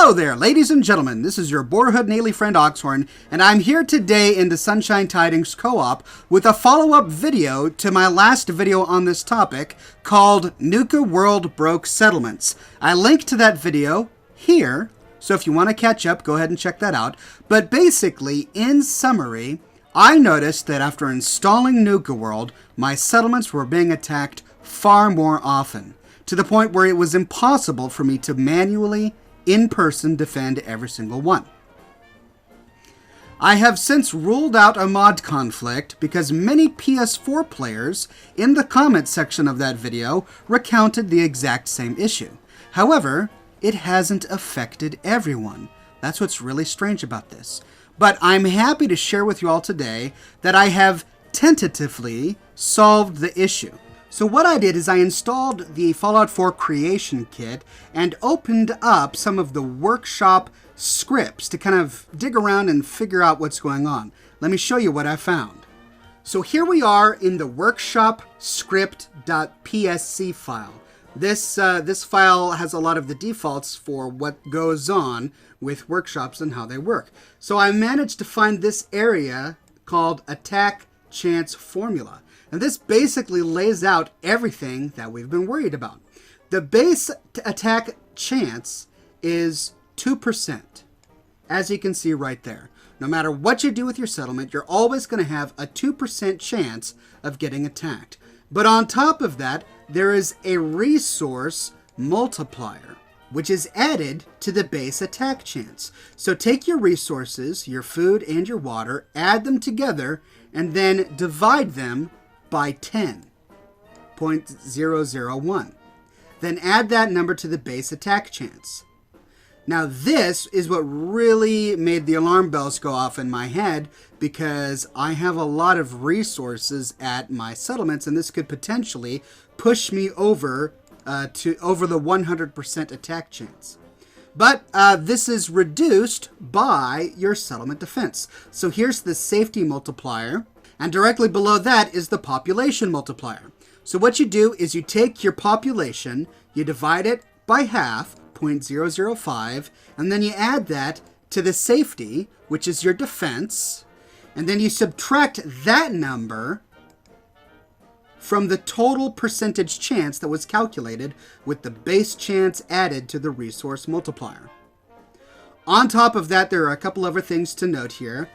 Hello there, ladies and gentlemen. This is your boarhood Naily friend Oxhorn, and I'm here today in the Sunshine Tidings Co-op with a follow-up video to my last video on this topic called Nuka World Broke Settlements. I linked to that video here, so if you want to catch up, go ahead and check that out. But basically, in summary, I noticed that after installing Nuka World, my settlements were being attacked far more often, to the point where it was impossible for me to manually in person defend every single one. I have since ruled out a mod conflict because many PS4 players in the comment section of that video recounted the exact same issue. However, it hasn't affected everyone. That's what's really strange about this. But I'm happy to share with you all today that I have tentatively solved the issue. So what I did is I installed the Fallout 4 Creation Kit and opened up some of the workshop scripts to kind of dig around and figure out what's going on. Let me show you what I found. So here we are in the workshop script.psc file. This file has a lot of the defaults for what goes on with workshops and how they work. So I managed to find this area called Attack Chance Formula. And this basically lays out everything that we've been worried about. The base attack chance is 2%, as you can see right there. No matter what you do with your settlement, you're always going to have a 2% chance of getting attacked. But on top of that, there is a resource multiplier, which is added to the base attack chance. So take your resources, your food and your water, add them together, and then divide them by 10.001. Then add that number to the base attack chance. Now this is what really made the alarm bells go off in my head, because I have a lot of resources at my settlements, and this could potentially push me over the 100% attack chance. But this is reduced by your settlement defense. So here's the safety multiplier. And directly below that is the population multiplier. So what you do is you take your population, you divide it by half, 0.005, and then you add that to the safety, which is your defense, and then you subtract that number from the total percentage chance that was calculated with the base chance added to the resource multiplier. On top of that, there are a couple other things to note here.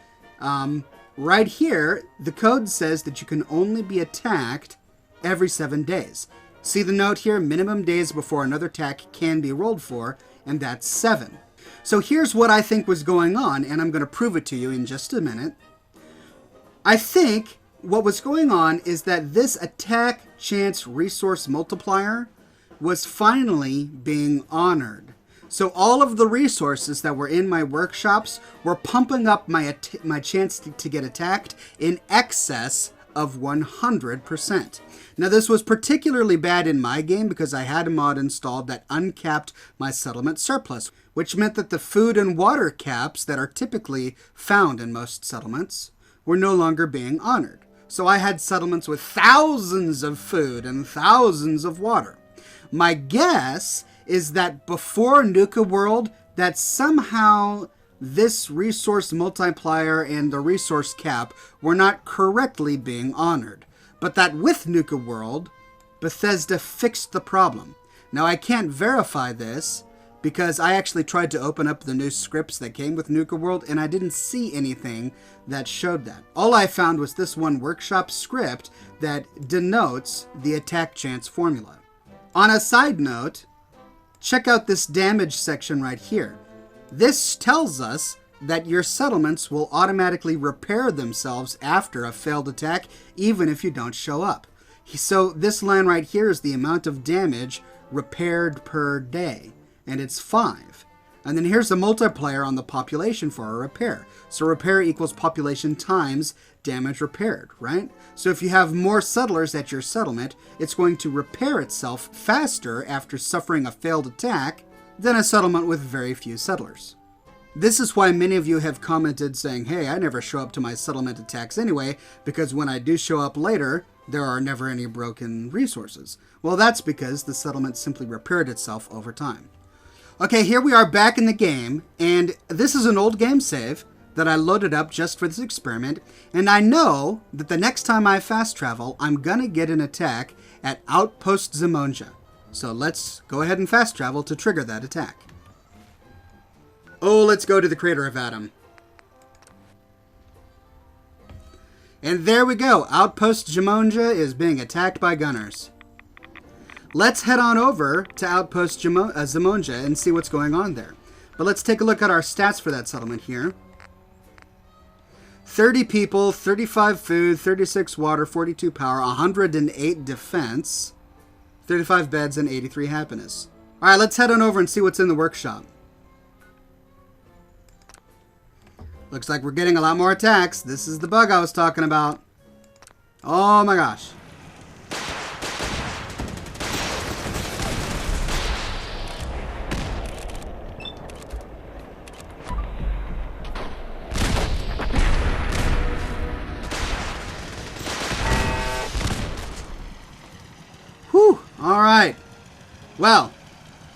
Right here, the code says that you can only be attacked every 7 days. See the note here? Minimum days before another attack can be rolled for, and that's 7. So here's what I think was going on, and I'm going to prove it to you in just a minute. I think what was going on is that this attack chance resource multiplier was finally being honored. So all of the resources that were in my workshops were pumping up my chance to get attacked in excess of 100%. Now this was particularly bad in my game because I had a mod installed that uncapped my settlement surplus, which meant that the food and water caps that are typically found in most settlements were no longer being honored. So I had settlements with thousands of food and thousands of water. My guess is that before Nuka World, that somehow this resource multiplier and the resource cap were not correctly being honored. But that with Nuka World, Bethesda fixed the problem. Now I can't verify this because I actually tried to open up the new scripts that came with Nuka World and I didn't see anything that showed that. All I found was this one workshop script that denotes the attack chance formula. On a side note, check out this damage section right here. This tells us that your settlements will automatically repair themselves after a failed attack, even if you don't show up. So this line right here is the amount of damage repaired per day, and it's 5. And then here's the multiplier on the population for a repair. So repair equals population times damage repaired, right? So if you have more settlers at your settlement, it's going to repair itself faster after suffering a failed attack than a settlement with very few settlers. This is why many of you have commented saying, hey, I never show up to my settlement attacks anyway, because when I do show up later, there are never any broken resources. Well, that's because the settlement simply repaired itself over time. Okay, here we are back in the game, and this is an old game save that I loaded up just for this experiment, and I know that the next time I fast travel, I'm gonna get an attack at Outpost Zimonja. So let's go ahead and fast travel to trigger that attack. Oh, let's go to the Crater of Adam. And there we go. Outpost Zimonja is being attacked by gunners. Let's head on over to Outpost Zimonja and see what's going on there. But let's take a look at our stats for that settlement here. 30 people, 35 food, 36 water, 42 power, 108 defense, 35 beds, and 83 happiness. All right, let's head on over and see what's in the workshop. Looks like we're getting a lot more attacks. This is the bug I was talking about. Oh my gosh. Whew. All right. Well,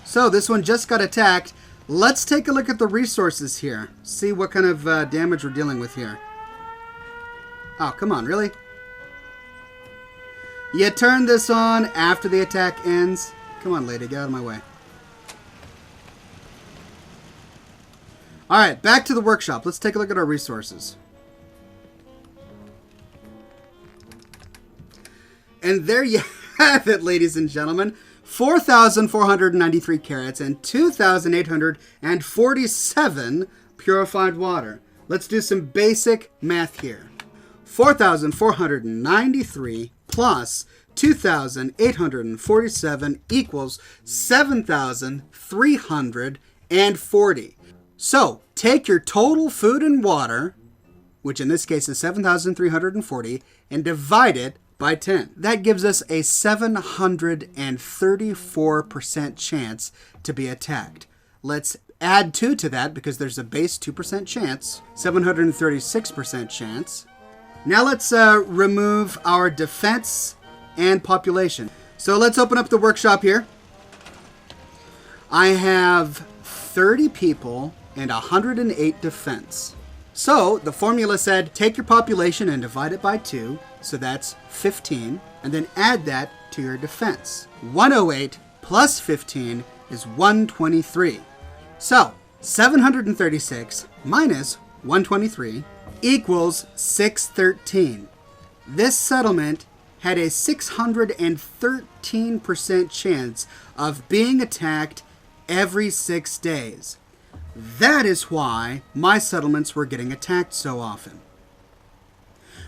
so this one just got attacked. Let's take a look at the resources here. See what kind of damage we're dealing with here. Oh, come on, really? You turn this on after the attack ends. Come on, lady, get out of my way. Alright, back to the workshop. Let's take a look at our resources. And there you have it, ladies and gentlemen. 4,493 carrots and 2,847 purified water. Let's do some basic math here. 4,493 plus 2,847 equals 7,340. So, take your total food and water, which in this case is 7,340, and divide it by 10. That gives us a 734% chance to be attacked. Let's add 2 to that because there's a base 2% chance, 736% chance. Now let's remove our defense and population. So let's open up the workshop here. I have 30 people and 108 defense. So the formula said take your population and divide it by 2. So that's 15, and then add that to your defense. 108 plus 15 is 123. So 736 minus 123 equals 613. This settlement had a 613% chance of being attacked every 6 days. That is why my settlements were getting attacked so often.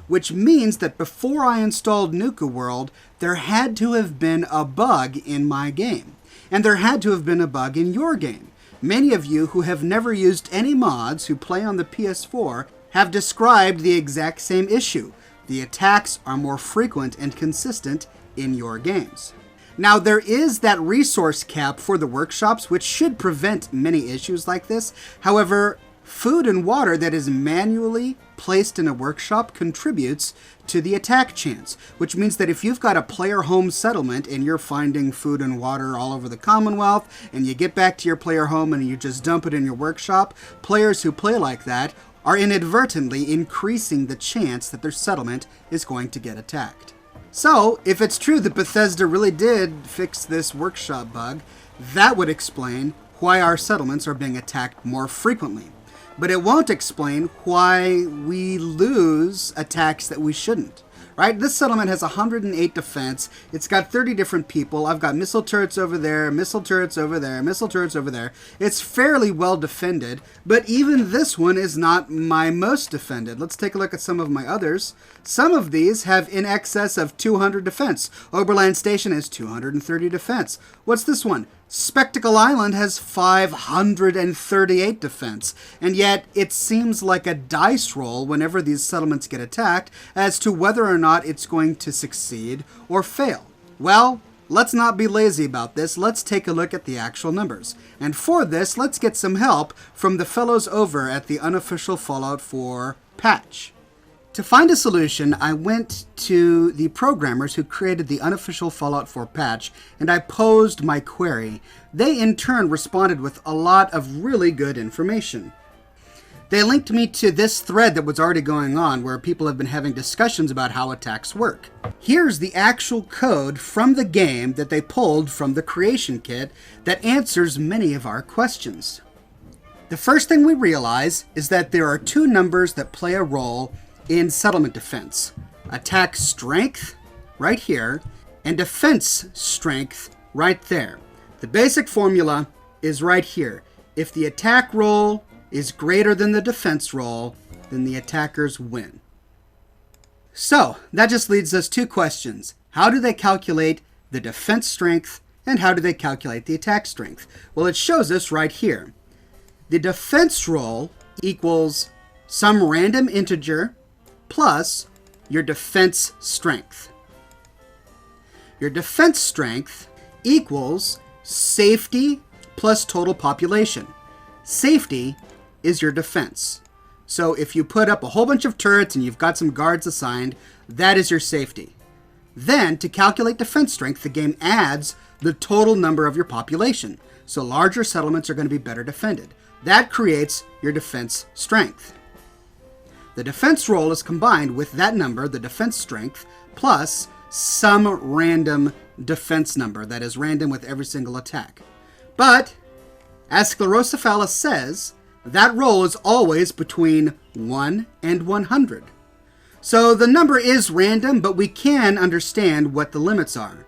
Which means that before I installed Nuka World, there had to have been a bug in my game. And there had to have been a bug in your game. Many of you who have never used any mods who play on the PS4 have described the exact same issue. The attacks are more frequent and consistent in your games. Now, there is that resource cap for the workshops, which should prevent many issues like this. However, food and water that is manually placed in a workshop contributes to the attack chance, which means that if you've got a player home settlement and you're finding food and water all over the Commonwealth, and you get back to your player home and you just dump it in your workshop, players who play like that are inadvertently increasing the chance that their settlement is going to get attacked. So, if it's true that Bethesda really did fix this workshop bug, that would explain why our settlements are being attacked more frequently. But it won't explain why we lose attacks that we shouldn't. Right? This settlement has 108 defense. It's got 30 different people. I've got missile turrets over there, missile turrets over there, missile turrets over there. It's fairly well defended, but even this one is not my most defended. Let's take a look at some of my others. Some of these have in excess of 200 defense. Oberland Station has 230 defense. What's this one? Spectacle Island has 538 defense, and yet it seems like a dice roll whenever these settlements get attacked as to whether or not it's going to succeed or fail. Well, let's not be lazy about this. Let's take a look at the actual numbers. And for this, let's get some help from the fellows over at the unofficial Fallout 4 patch. To find a solution, I went to the programmers who created the unofficial Fallout 4 patch, and I posed my query. They in turn responded with a lot of really good information. They linked me to this thread that was already going on where people have been having discussions about how attacks work. Here's the actual code from the game that they pulled from the creation kit that answers many of our questions. The first thing we realize is that there are two numbers that play a role in settlement defense. Attack strength, right here, and defense strength, right there. The basic formula is right here. If the attack roll is greater than the defense roll, then the attackers win. So, that just leads us two questions. How do they calculate the defense strength, and how do they calculate the attack strength? Well, it shows us right here. The defense roll equals some random integer plus your defense strength. Your defense strength equals safety plus total population. Safety is your defense. So if you put up a whole bunch of turrets and you've got some guards assigned, that is your safety. Then, to calculate defense strength, the game adds the total number of your population. So larger settlements are going to be better defended. That creates your defense strength. The defense roll is combined with that number, the defense strength, plus some random defense number that is random with every single attack. But, as Sclerocephalus says, that roll is always between 1 and 100. So the number is random, but we can understand what the limits are.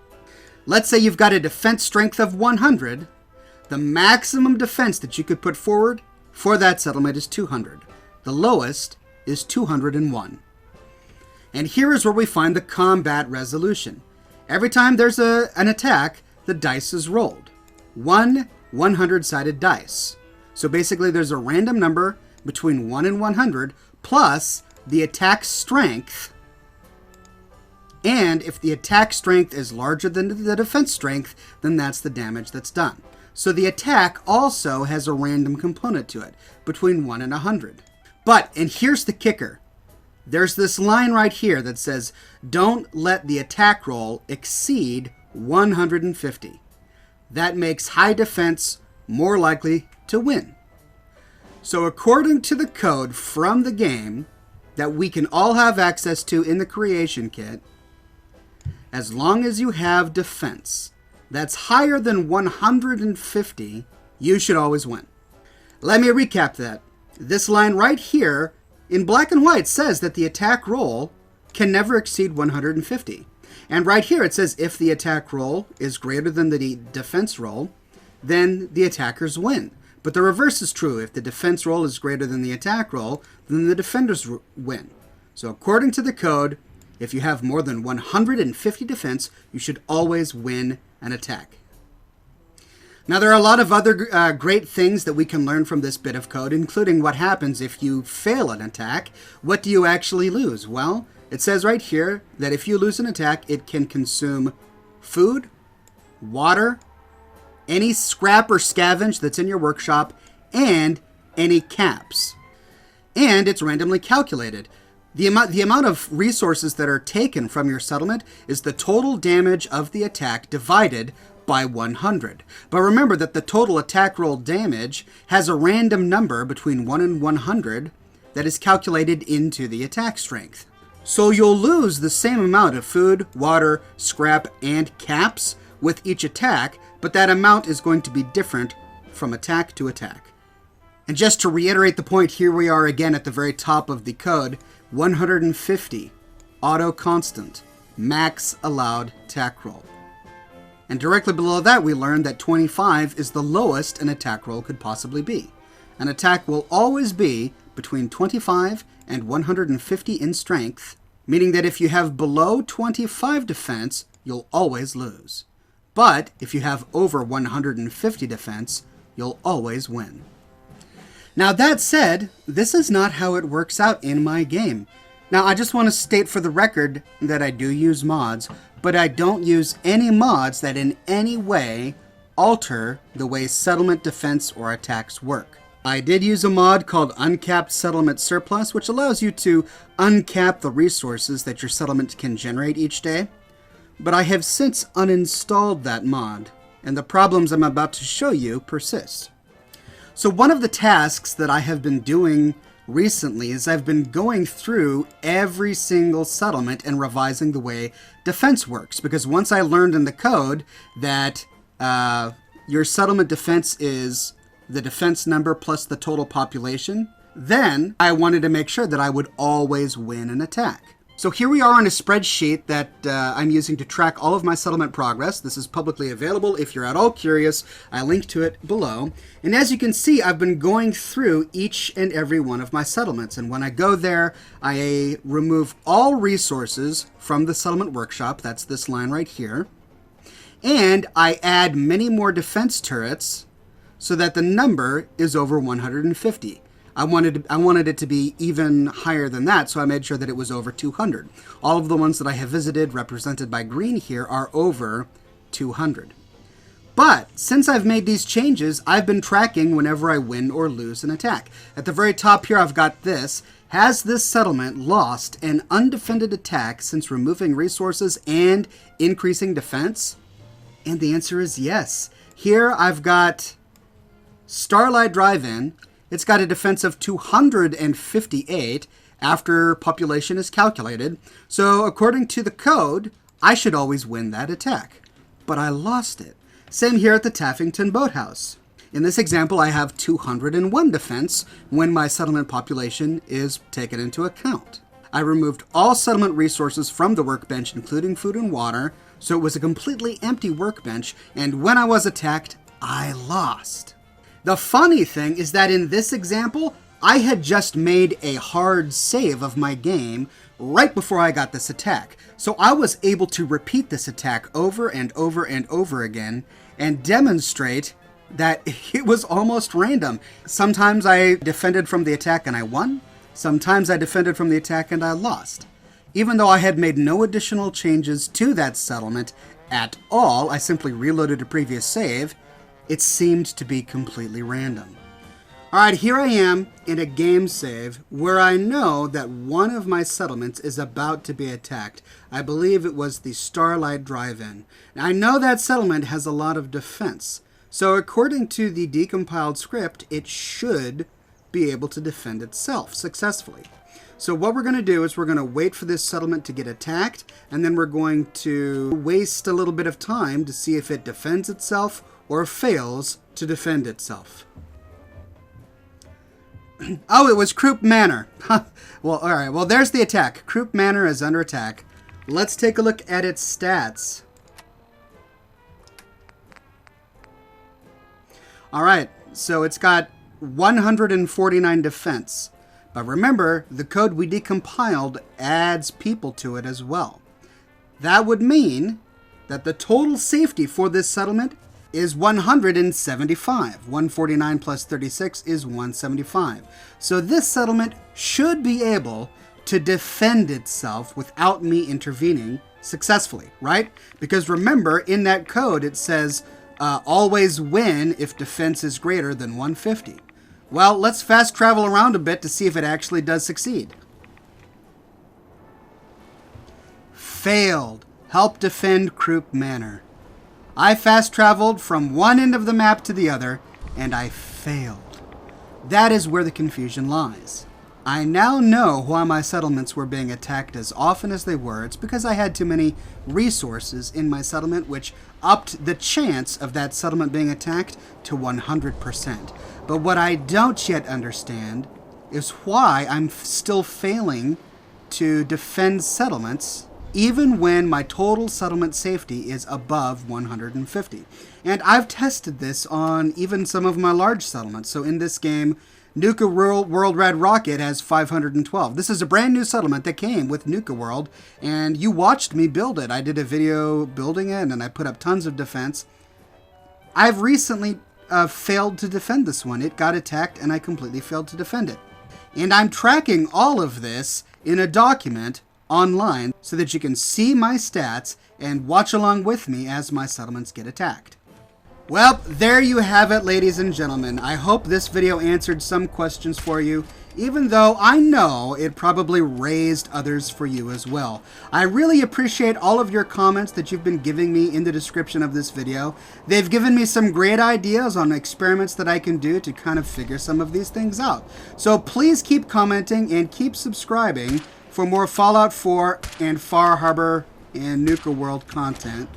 Let's say you've got a defense strength of 100. The maximum defense that you could put forward for that settlement is 200. The lowest is 201. And here is where we find the combat resolution. Every time there's an attack, the dice is rolled. One 100-sided dice. So basically there's a random number between 1 and 100 plus the attack strength. And if the attack strength is larger than the defense strength, then that's the damage that's done. So the attack also has a random component to it, between 1 and 100. But, and here's the kicker, there's this line right here that says, don't let the attack roll exceed 150. That makes high defense more likely to win. So according to the code from the game that we can all have access to in the creation kit, as long as you have defense that's higher than 150, you should always win. Let me recap that. This line right here in black and white says that the attack roll can never exceed 150. And right here it says if the attack roll is greater than the defense roll, then the attackers win. But the reverse is true. If the defense roll is greater than the attack roll, then the defenders win. So according to the code, if you have more than 150 defense, you should always win an attack. Now, there are a lot of other great things that we can learn from this bit of code, including what happens if you fail an attack. What do you actually lose? Well, it says right here that if you lose an attack, it can consume food, water, any scrap or scavenge that's in your workshop, and any caps. And it's randomly calculated. The amount of resources that are taken from your settlement is the total damage of the attack divided by 100. But remember that the total attack roll damage has a random number between 1 and 100 that is calculated into the attack strength. So you'll lose the same amount of food, water, scrap, and caps with each attack, but that amount is going to be different from attack to attack. And just to reiterate the point, here we are again at the very top of the code, 150, auto constant, max allowed attack roll. And directly below that, we learned that 25 is the lowest an attack roll could possibly be. An attack will always be between 25 and 150 in strength, meaning that if you have below 25 defense, you'll always lose. But if you have over 150 defense, you'll always win. Now that said, this is not how it works out in my game. Now I just want to state for the record that I do use mods, but I don't use any mods that in any way alter the way settlement, defense, or attacks work. I did use a mod called Uncapped Settlement Surplus, which allows you to uncap the resources that your settlement can generate each day. But I have since uninstalled that mod, and the problems I'm about to show you persist. So one of the tasks that I have been doing recently is I've been going through every single settlement and revising the way defense works. Because once I learned in the code that your settlement defense is the defense number plus the total population, then I wanted to make sure that I would always win an attack. So here we are on a spreadsheet that I'm using to track all of my settlement progress. This is publicly available if you're at all curious. I link to it below. And as you can see, I've been going through each and every one of my settlements. And when I go there, I remove all resources from the settlement workshop. That's this line right here. And I add many more defense turrets so that the number is over 150. I wanted it to be even higher than that, so I made sure that it was over 200. All of the ones that I have visited, represented by green here, are over 200. But since I've made these changes, I've been tracking whenever I win or lose an attack. At the very top here, I've got this. Has this settlement lost an undefended attack since removing resources and increasing defense? And the answer is yes. Here I've got Starlight Drive-In. It's got a defense of 258 after population is calculated. So according to the code, I should always win that attack. But I lost it. Same here at the Taffington Boathouse. In this example, I have 201 defense when my settlement population is taken into account. I removed all settlement resources from the workbench, including food and water, so it was a completely empty workbench, and when I was attacked, I lost. The funny thing is that in this example, I had just made a hard save of my game right before I got this attack. So I was able to repeat this attack over and over and over again and demonstrate that it was almost random. Sometimes I defended from the attack and I won. Sometimes I defended from the attack and I lost. Even though I had made no additional changes to that settlement at all, I simply reloaded a previous save. It seemed to be completely random. All right, here I am in a game save where I know that one of my settlements is about to be attacked. I believe it was the Starlight Drive-In. Now, I know that settlement has a lot of defense. So according to the decompiled script, it should be able to defend itself successfully. So what we're going to do is we're going to wait for this settlement to get attacked, and then we're going to waste a little bit of time to see if it defends itself or fails to defend itself. Oh, it was Croup Manor. Well, all right. Well, there's the attack. Croup Manor is under attack. Let's take a look at its stats. All right. So it's got 149 defense. But remember, the code we decompiled adds people to it as well. That would mean that the total safety for this settlement is 175. 149 plus 36 is 175. So this settlement should be able to defend itself without me intervening successfully, right? Because remember, in that code, it says always win if defense is greater than 150. Well, let's fast travel around a bit to see if it actually does succeed. Failed. Help defend Croup Manor. I fast traveled from one end of the map to the other, and I failed. That is where the confusion lies. I now know why my settlements were being attacked as often as they were. It's because I had too many resources in my settlement, which upped the chance of that settlement being attacked to 100%. But what I don't yet understand is why I'm still failing to defend settlements even when my total settlement safety is above 150. And I've tested this on even some of my large settlements. So in this game, Nuka World Red Rocket has 512. This is a brand new settlement that came with Nuka World, and you watched me build it. I did a video building it, and I put up tons of defense. I've recently failed to defend this one. It got attacked, and I completely failed to defend it. And I'm tracking all of this in a document online so that you can see my stats and watch along with me as my settlements get attacked. Well, there you have it, ladies and gentlemen. I hope this video answered some questions for you, even though I know it probably raised others for you as well. I really appreciate all of your comments that you've been giving me in the description of this video. They've given me some great ideas on experiments that I can do to kind of figure some of these things out. So please keep commenting and keep subscribing for more Fallout 4 and Far Harbor and Nuka World content.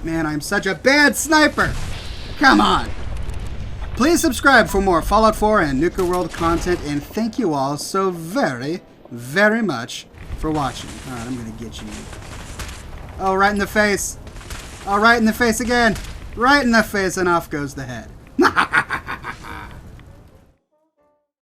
Man, I'm such a bad sniper. Come on. Please subscribe for more Fallout 4 and Nuka World content, and thank you all so very, very much for watching. Alright, I'm gonna get you. Oh, right in the face. Oh, right in the face again. Right in the face, and off goes the head.